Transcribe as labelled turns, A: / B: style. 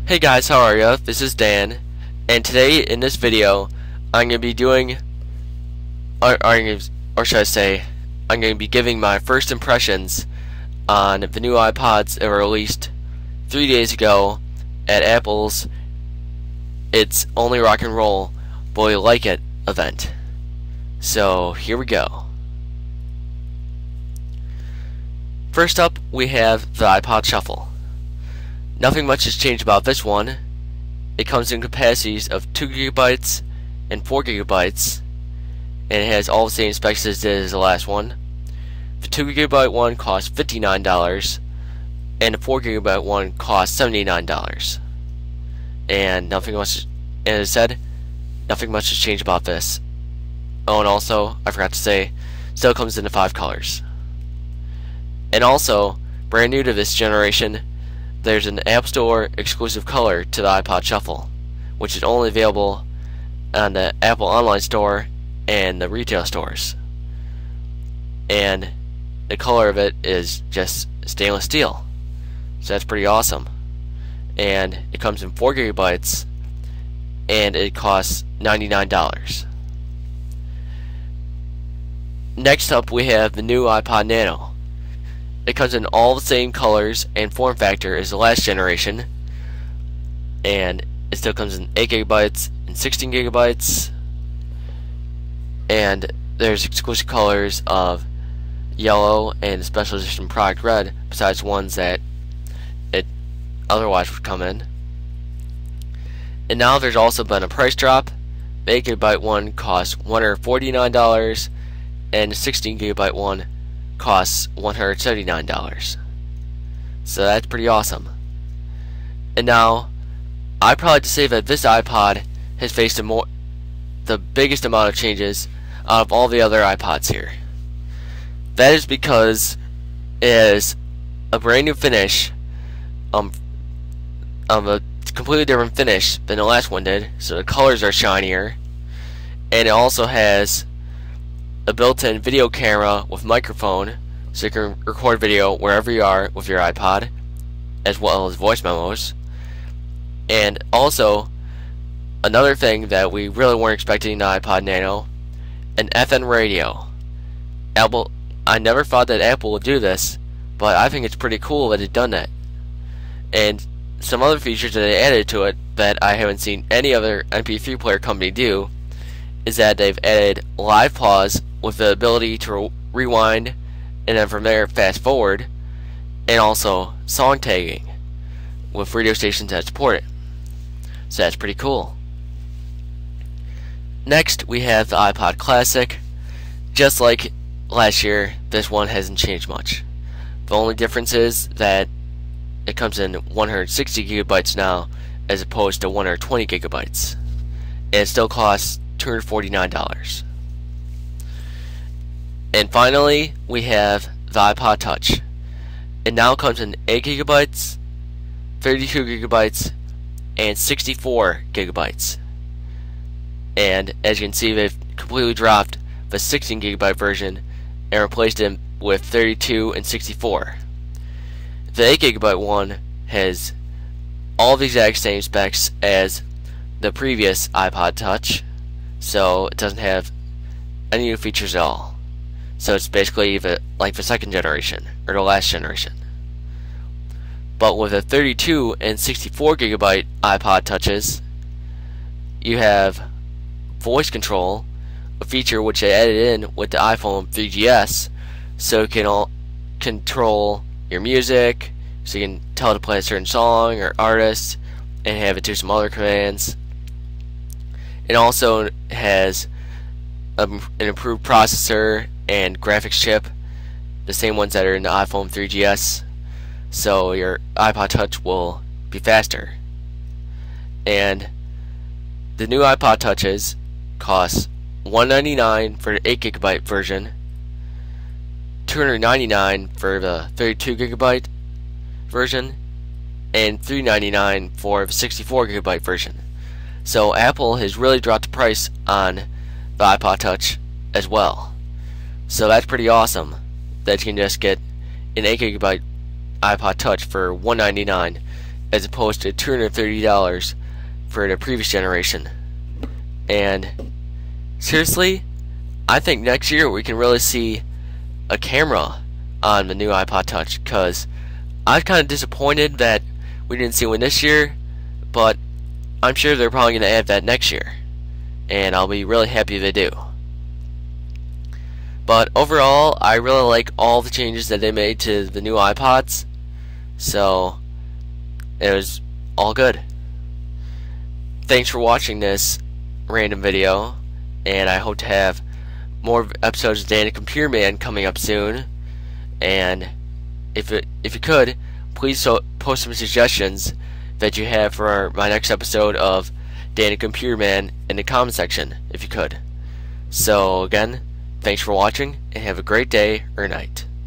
A: Hey guys, how are ya? This is Dan, and today in this video, I'm gonna be doing, or should I say, I'm gonna be giving my first impressions on the new iPods that were released 3 days ago at Apple's It's Only Rock and Roll, But We Like It event. So here we go. First up, we have the iPod Shuffle. Nothing much has changed about this one. It comes in capacities of 2 GB and 4 GB, and it has all the same specs as it did as the last one. The 2 GB one costs $59, and the 4 GB one costs $79. And nothing much, as I said, nothing much has changed about this. Oh, and also, I forgot to say, still comes in the 5 colors. And also, brand new to this generation, there's an App Store exclusive color to the iPod Shuffle, which is only available on the Apple Online Store and the retail stores. And the color of it is just stainless steel, so that's pretty awesome. And it comes in 4 GB, and it costs $99. Next up, we have the new iPod Nano. It comes in all the same colors and form factor as the last generation, and it still comes in 8 GB and 16 GB, and there's exclusive colors of yellow and special edition product red, besides ones that it otherwise would come in. And now there's also been a price drop. The 8 GB one costs $149, and the 16 GB one costs $179. So that's pretty awesome. And now, I'd probably like to say that this iPod has faced the biggest amount of changes out of all the other iPods here. That is because it has a brand new finish, a completely different finish than the last one did, so the colors are shinier, and it also has a built-in video camera with microphone, so you can record video wherever you are with your iPod, as well as voice memos. And also, another thing that we really weren't expecting in the iPod Nano, an FM radio. I never thought that Apple would do this, but I think it's pretty cool that it's done that. And some other features that they added to it that I haven't seen any other MP3 player company do is that they've added live pause with the ability to rewind and then from there fast forward, and also song tagging with radio stations that support it. So that's pretty cool. Next, we have the iPod Classic. Just like last year, this one hasn't changed much. The only difference is that it comes in 160 GB now as opposed to 120 GB, and it still costs $249. And finally, we have the iPod Touch. It now comes in 8 GB, 32 GB, and 64 GB. And as you can see, they've completely dropped the 16 GB version and replaced it with 32 and 64. The 8 GB one has all the exact same specs as the previous iPod Touch, so it doesn't have any new features at all. So it's basically like the second generation, or the last generation. But with the 32 and 64 GB iPod Touches, you have voice control, a feature which they added in with the iPhone 3GS, so you can control your music, so you can tell it to play a certain song or artist, and have it do some other commands. It also has an improved processor and graphics chip, the same ones that are in the iPhone 3GS, so your iPod Touch will be faster. And the new iPod Touches cost $199 for the 8 GB version, $299 for the 32 GB version, and $399 for the 64 GB version. So Apple has really dropped the price on the iPod Touch as well. So that's pretty awesome that you can just get an 8 GB iPod Touch for $199 as opposed to $230 for the previous generation. And seriously, I think next year we can really see a camera on the new iPod Touch, because I was kind of disappointed that we didn't see one this year, but I'm sure they're probably going to add that next year, and I'll be really happy if they do. But overall, I really like all the changes that they made to the new iPods, so it was all good. Thanks for watching this random video, and I hope to have more episodes of Dan the Computer Man coming up soon. And if you could, please post some suggestions that you have for my next episode of Dan the Computer Man in the comment section, if you could. So again, thanks for watching, and have a great day or night.